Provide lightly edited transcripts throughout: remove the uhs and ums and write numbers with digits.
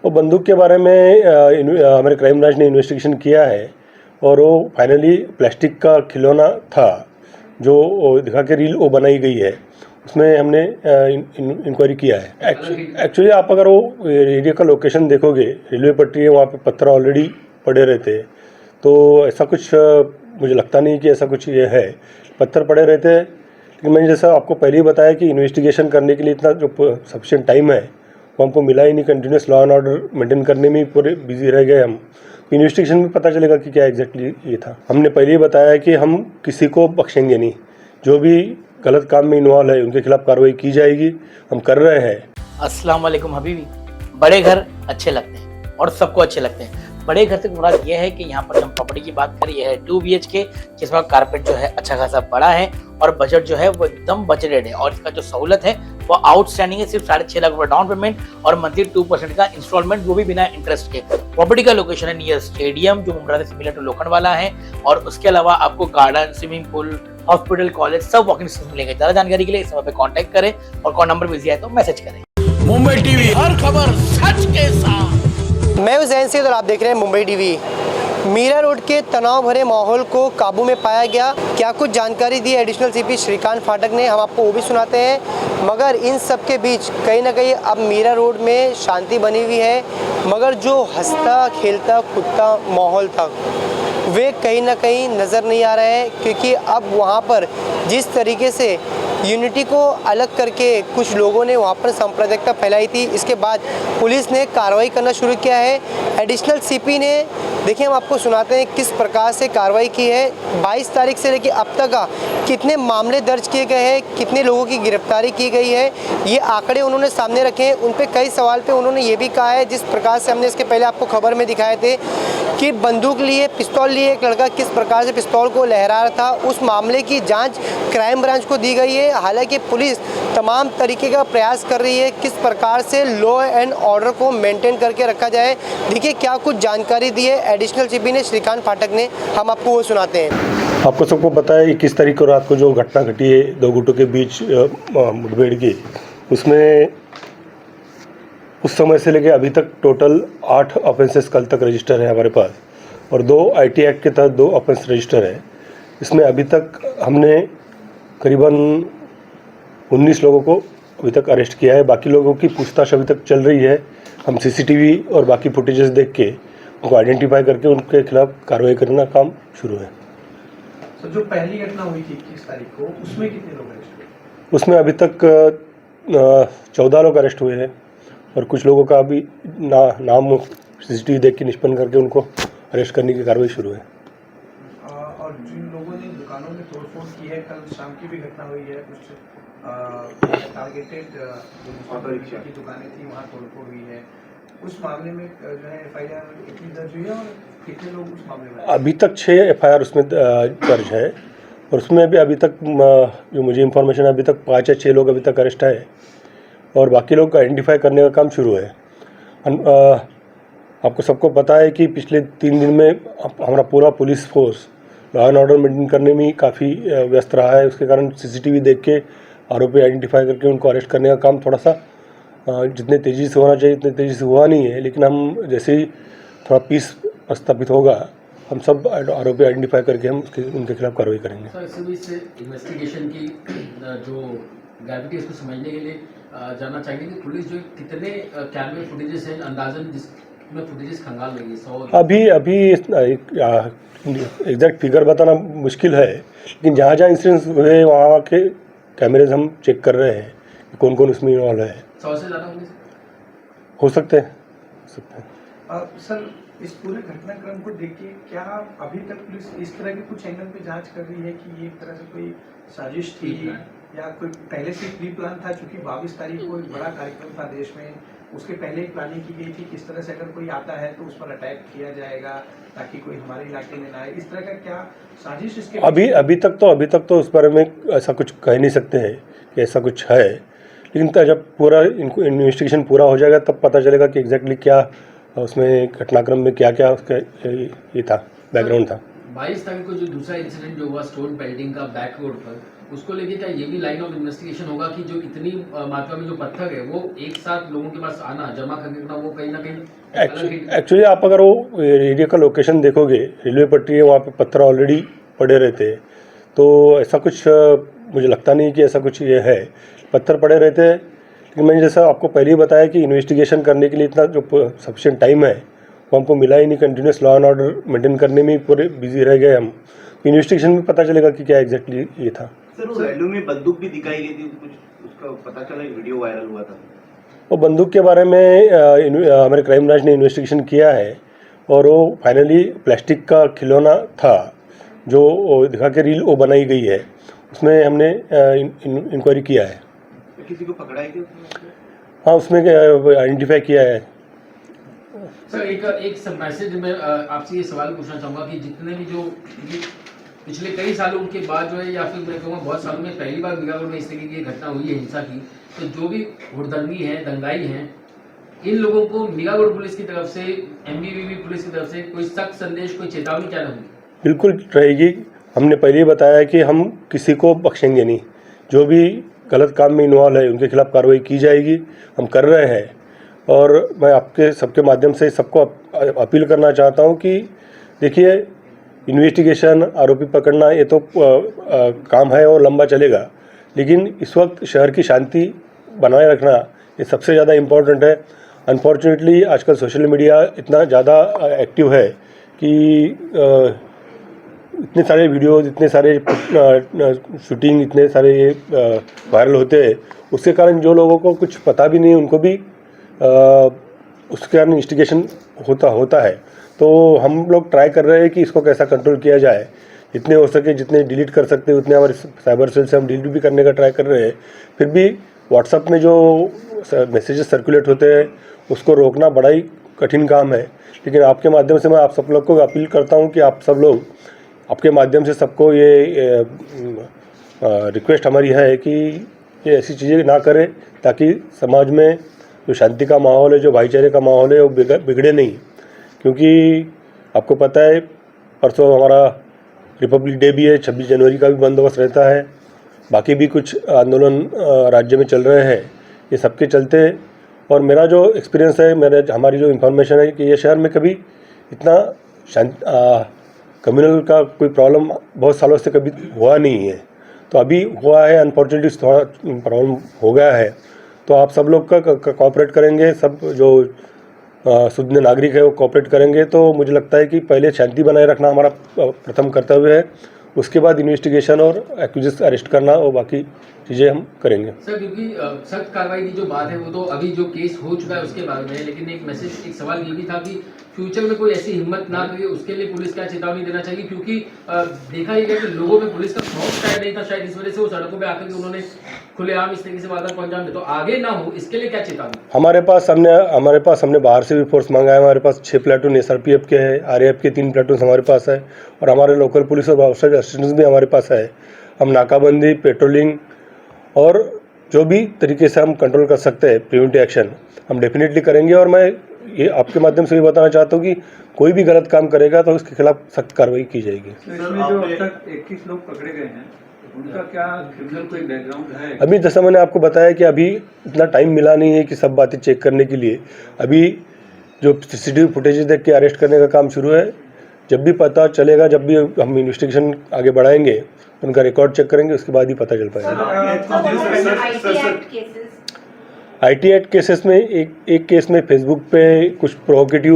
वो बंदूक के बारे में हमारे क्राइम ब्रांच ने इन्वेस्टिगेशन किया है और वो फाइनली प्लास्टिक का खिलौना था जो दिखा के रील वो बनाई गई है, उसमें हमने इंक्वायरी किया है। एक्चुअली आप अगर वो एरिया का लोकेशन देखोगे, रेलवे पटरी है, वहाँ पे पत्थर ऑलरेडी पड़े रहते हैं, तो ऐसा कुछ मुझे लगता नहीं कि ऐसा कुछ ये है। पत्थर पड़े रहते हैं, लेकिन मैंने जैसा आपको पहले ही बताया कि इन्वेस्टिगेशन करने के लिए इतना जो सफिशिएंट टाइम है वो हमको मिला ही नहीं। Continuous law and order maintain करने में ही पूरे बिजी रह गए हम। इन्वेस्टिगेशन में पता चलेगा कि क्या एग्जैक्टली ये था। हमने पहले ही बताया है कि हम किसी को बख्शेंगे नहीं, जो भी गलत काम में इन्वॉल्व है उनके खिलाफ कार्रवाई की जाएगी, हम कर रहे हैं। अस्सलाम वालेकुम हबीबी। बड़े घर अच्छे लगते हैं और सबको अच्छे लगते हैं। बड़े घर से मुराद ये है कि यहाँ पर हम प्रॉपर्टी की बात करें, यह है 2 BHK जिसमें कारपेट जो है अच्छा खासा बड़ा है और बजट जो है वो एकदम बजटेड है और इसका जो सहूलत है वो आउटस्टैंडिंग है। सिर्फ 6.5 लाख रुपए डाउन पेमेंट और मंथली 2% का इंस्टॉलमेंट, वो भी बिना इंटरेस्ट के। प्रॉपर्टी का लोकेशन है नियर स्टेडियम जो मुमरा से सिमिलर टू लोखंडवाला है और उसके अलावा आपको garden, swimming pool, hospital, college सब वॉकिंग डिस्टेंस मिलेंगे। ज्यादा जानकारी के लिए इस पे कॉन्टैक्ट करें और कॉल नंबर बिजी है तो मैसेज करें। मुंबई टीवी, हर खबर सच के साथ। मैं हूं जैन सैयद और आप देख रहे हैं मुंबई टीवी। मीरा रोड के तनाव भरे माहौल को काबू में पाया गया, क्या कुछ जानकारी दी एडिशनल सीपी श्रीकांत फाटक ने, हम आपको वो भी सुनाते हैं। मगर इन सब के बीच कहीं ना कहीं अब मीरा रोड में शांति बनी हुई है, मगर जो हंसता खेलता कूदता माहौल था वे कहीं ना कहीं नज़र नहीं आ रहा है, क्योंकि अब वहाँ पर जिस तरीके से यूनिटी को अलग करके कुछ लोगों ने वहाँ पर सांप्रदायिकता फैलाई थी, इसके बाद पुलिस ने कार्रवाई करना शुरू किया है। एडिशनल सीपी ने, देखिए हम आपको सुनाते हैं किस प्रकार से कार्रवाई की है। 22 तारीख से लेकर अब तक कितने मामले दर्ज किए गए हैं, कितने लोगों की गिरफ्तारी की गई है, ये आंकड़े उन्होंने सामने रखे हैं। उन पे कई सवाल पे उन्होंने ये भी कहा है, जिस प्रकार से हमने इसके पहले आपको खबर में दिखाए थे कि बंदूक लिए, पिस्तौल लिए एक लड़का किस प्रकार से पिस्तौल को लहरा रहा था, उस मामले की जांच क्राइम ब्रांच को दी गई है। हालांकि पुलिस तमाम तरीके का प्रयास कर रही है किस प्रकार से लॉ एंड ऑर्डर को मेंटेन करके रखा जाए। देखिए क्या कुछ जानकारी दी है एडिशनल सीपी ने श्रीकांत फाटक ने, हम आपको वो सुनाते हैं। आपको सबको पता है 21 तारीख को रात को जो घटना घटी है दो गुटों के बीच मुठभेड़ की, उसमें उस समय से लेकर अभी तक टोटल 8 ऑफेंसेस कल तक रजिस्टर है हमारे पास और 2 IT एक्ट के तहत 2 ऑफेंस रजिस्टर है। इसमें अभी तक हमने करीबन 19 लोगों को अभी तक अरेस्ट किया है। बाकी लोगों की पूछताछ अभी तक चल रही है। हम CCTV और बाकी फुटेजेस देख के उनको आइडेंटिफाई करके उनके खिलाफ कार्रवाई करना काम शुरू है। तो जो पहली घटना हुई थी 21 तारीख को, उसमें कितने लोग अरेस्ट हुए? उसमें अभी तक 14 लोग अरेस्ट हुए हैं और कुछ लोगों का अभी नाम CCTV देख के निष्पन्न करके उनको अरेस्ट करने की कार्रवाई शुरू है। और जिन लोगों ने दुकानों में तोड़फोड़ की है, कल शाम की भी घटना हुई है, कुछ टारगेटेड की दुकानें थी वहाँ तोड़फोड़ हुई है, उस मामले में जो है FIR कितनी दर्ज हुई है और कितने लोग उस मामले में? अभी तक 6 FIR उसमें दर्ज है और उसमें भी अभी तक जो मुझे इन्फॉर्मेशन है अभी तक 5 या 6 लोग अभी तक अरेस्ट है और बाकी लोग का आइडेंटिफाई करने का काम शुरू है। आपको सबको पता है कि पिछले 3 दिन में हमारा पूरा police force law and order maintain करने में काफ़ी व्यस्त रहा है। उसके कारण CCTV देख के आरोपी आइडेंटिफाई करके उनको अरेस्ट करने का काम थोड़ा सा जितने तेज़ी से होना चाहिए उतने तेज़ी से हुआ नहीं है, लेकिन हम जैसे ही थोड़ा पीस स्थापित होगा हम सब आरोपी आइडेंटिफाई करके हम उनके खिलाफ कार्रवाई करेंगे। सर इसी बीच से इन्वेस्टिगेशन की जो ग्रेविटी इसको समझने के लिए जानना चाहेंगे कि पुलिस जो कितने कैमरे फुटेजेस हैं अंदाजन जिसमें फुटेजेस खंगाल रही है? अभी एग्जैक्ट फिगर बताना मुश्किल है, लेकिन जहाँ जहाँ इंसिडेंट्स हुए वहाँ के कैमरेज हम चेक कर रहे हैं कि कौन कौन उसमें इन्वॉल्व है। 100 से ज़्यादा हो सकते हैं। सर इस पूरे घटनाक्रम को देख के क्या अभी तक पुलिस इस तरह के कुछ एंगल पे जांच कर रही है कि ये एक तरह से कोई साजिश थी या कोई पहले से प्री प्लान था? क्योंकि 22 तारीख को एक बड़ा कार्यक्रम था देश में, उसके पहले ही प्लानिंग की गई थी किस तरह से अगर कोई आता है तो उस पर अटैक किया जाएगा ताकि कोई हमारे इलाके में ना आए। इस तरह का क्या साजिश इसके अभी तक तो उस बारे में ऐसा कुछ कह नहीं सकते हैं कि ऐसा कुछ है, लेकिन जब पूरा इनको इन्वेस्टिगेशन पूरा हो जाएगा तब पता चलेगा कि एग्जैक्टली क्या उसमें घटनाक्रम में क्या क्या उसका ये था, बैकग्राउंड था। 22 तारीख को जो दूसरा इंसिडेंट जो हुआ स्टोन बेल्डिंग का बैक रोड पर, उसको लेके क्या ये भी लाइन ऑफ इन्वेस्टिगेशन होगा कि जो इतनी मात्रा में जो पत्थर है वो एक साथ लोगों के पास आना जमा करके रखना, वो कहीं ना कहीं अलग ही एक्चुअली आप अगर वो एरिया का लोकेशन देखोगे, रेलवे पट्टी है, वहाँ पे पत्थर ऑलरेडी पड़े रहते हैं, तो ऐसा कुछ मुझे लगता नहीं कि ऐसा कुछ ये है, पत्थर पड़े रहते हैं। लेकिन मैंने जैसा आपको पहले ही बताया कि इन्वेस्टिगेशन करने के लिए इतना जो सफिशिएंट टाइम है वो हमको मिला ही नहीं। Continuous law and order maintain करने में ही पूरे बिजी रह गए हम। इन्वेस्टिगेशन में पता चलेगा कि क्या एग्जैक्टली ये था। सर वो रैली में बंदूक भी दिखाई गई थी, कुछ उसका पता चला, एक वीडियो वायरल हुआ था। वो बंदूक के बारे में हमारे क्राइम ब्रांच ने इन्वेस्टिगेशन किया है और वो फाइनली प्लास्टिक का खिलौना था जो दिखा के रील वो बनाई गई है, उसमें हमने इंक्वायरी किया है। किसी को पकड़ा है क्या? हाँ, उसमें आइडेंटिफाई किया है। सर एक मैसेज में आपसे ये सवाल पूछना चाहूँगा कि जितने भी जो पिछले कई सालों के बाद जो है, या फिर मैं कहूँगा बहुत सालों में पहली बार मीरागढ़ में इस तरीके की घटना हुई है हिंसा की, तो जो भी हुड़दंगी हैं, दंगाई हैं, इन लोगों को मीरागढ़ पुलिस की तरफ से, एमबीवीपी पुलिस की तरफ से कोई सख्त संदेश, कोई चेतावनी क्या रहेगी? बिल्कुल रहेगी। हमने पहले ही बताया कि हम किसी को बख्शेंगे नहीं। जो भी गलत काम में इन्वॉल्व है उनके खिलाफ कार्रवाई की जाएगी, हम कर रहे हैं। और मैं आपके सबके माध्यम से सबको अपील करना चाहता हूं कि देखिए, इन्वेस्टिगेशन, आरोपी पकड़ना ये तो काम है और लंबा चलेगा, लेकिन इस वक्त शहर की शांति बनाए रखना ये सबसे ज़्यादा इम्पोर्टेंट है। अनफॉर्चुनेटली आजकल सोशल मीडिया इतना ज़्यादा एक्टिव है कि इतने सारे वीडियोस, इतने सारे शूटिंग, इतने सारे वायरल होते हैं, उसके कारण जो लोगों को कुछ पता भी नहीं उनको भी उसके कारण इंस्टिगेशन होता है। तो हम लोग ट्राई कर रहे हैं कि इसको कैसा कंट्रोल किया जाए, जितने हो सके, जितने डिलीट कर सकते हैं उतने हमारे साइबर सेल से हम डिलीट भी करने का ट्राई कर रहे हैं। फिर भी व्हाट्सएप में जो मैसेजेस सर्कुलेट होते हैं उसको रोकना बड़ा ही कठिन काम है। लेकिन आपके माध्यम से मैं आप सब लोग को अपील करता हूं कि आप सब लोग, आपके माध्यम से सबको ये रिक्वेस्ट हमारी है कि ये ऐसी चीज़ें ना करें, ताकि समाज में जो शांति का माहौल है, जो भाईचारे का माहौल है, वो बिगड़े नहीं। क्योंकि आपको पता है परसों हमारा रिपब्लिक डे भी है, 26 जनवरी का भी बंदोबस्त रहता है, बाकी भी कुछ आंदोलन राज्य में चल रहे हैं, ये सबके चलते। और मेरा जो एक्सपीरियंस है, हमारी जो इन्फॉर्मेशन है कि ये शहर में कभी इतना कम्युनल का कोई प्रॉब्लम बहुत सालों से कभी हुआ नहीं है। तो अभी हुआ है, अनफॉर्चुनेटली थोड़ा प्रॉब्लम हो गया है। तो आप सब लोग का कोऑपरेट करेंगे, सब जो शुद्ध नागरिक है वो कोऑपरेट करेंगे, तो मुझे लगता है कि पहले शांति बनाए रखना हमारा प्रथम कर्तव्य है, उसके बाद इन्वेस्टिगेशन और एक्यूजेस अरेस्ट करना और बाकी चीज़ें हम करेंगे। सर, क्योंकि सख्त कार्रवाई की जो बात है वो तो अभी जो केस हो चुका है उसके बारे में है, लेकिन एक सवाल ये भी था कि फ्यूचर में कोई ऐसी हिम्मत ना करे, उसके लिए पुलिस क्या चेतावनी देना चाहिए? क्योंकि देखा ही गया कि लोगों में पुलिस का खौफ शायद नहीं था, शायद इस वजह से वो सड़कों पे आकर के उन्होंने खुलेआम इस तरीके से वारदात को अंजाम दिया। तो आगे ना हो इसके लिए क्या चेतावनी? हमारे पास हमने बाहर से भी फोर्स मंगाया है। हमारे पास 6 प्लाटून SRPF के हैं, RAF के 3 प्लाटून हमारे पास है, और हमारे लोकल पुलिस और आउटसाइड असिस्टेंस भी हमारे पास है। हम नाकाबंदी, पेट्रोलिंग और जो भी तरीके से हम कंट्रोल कर सकते हैं, प्रिवेंटिव एक्शन हम डेफिनेटली करेंगे। और मैं ये आपके माध्यम से भी बताना चाहता हूँ कि कोई भी गलत काम करेगा तो उसके खिलाफ सख्त कार्रवाई की जाएगी। इसमें जो अब तक 21 लोग पकड़े गए हैं, उनका क्या क्रिमिनल कोई बैकग्राउंड है? अभी जैसा मैंने आपको बताया कि अभी इतना टाइम मिला नहीं है कि सब बातें चेक करने के लिए। अभी जो CCTV फुटेज देख के अरेस्ट करने का काम शुरू है। जब भी पता चलेगा, जब भी हम इन्वेस्टिगेशन आगे बढ़ाएंगे, उनका रिकॉर्ड चेक करेंगे, उसके बाद ही पता चल पाएगा। IT एक्ट केसेस में एक केस में फेसबुक पे कुछ प्रोवोकेटिव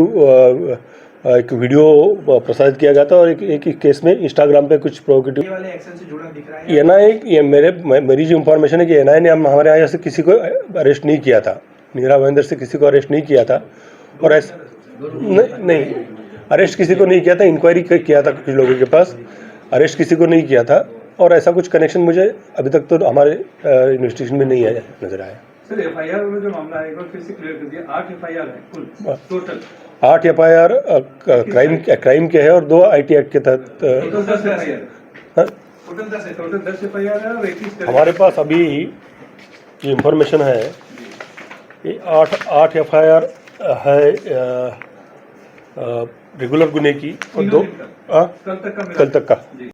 एक वीडियो प्रसारित किया गया था, और एक केस में इंस्टाग्राम पे कुछ प्रोवोकेटिव वाले एक्शन से जुड़ा दिख रहा है। NIA, मेरी जो इन्फॉर्मेशन है कि NIA ने हमारे यहाँ से किसी को अरेस्ट नहीं किया था, मीरा भाईंदर से किसी को अरेस्ट नहीं किया था। और ऐसा नहीं, अरेस्ट किसी को नहीं किया था, इंक्वायरी किया था कुछ लोगों के पास, अरेस्ट किसी को नहीं किया था। और ऐसा कुछ कनेक्शन मुझे अभी तक तो हमारे इन्वेस्टिगेशन में नहीं आया, नजर आया। सर, FIR में जो मामला है एक बार फिर से क्लियर कर दिया, 8 FIR है कुल टोटल। 8 FIR क्राइम के है और 2 IT एक्ट के तहत। टोटल 10 FIR हाँ? टोटल 10 FIR है और 21 हमारे पास अभी जो इन्फॉर्मेशन है, ये 8 FIR है रेगुलर गुने की, और 2 कल तक का कल तक का। जी।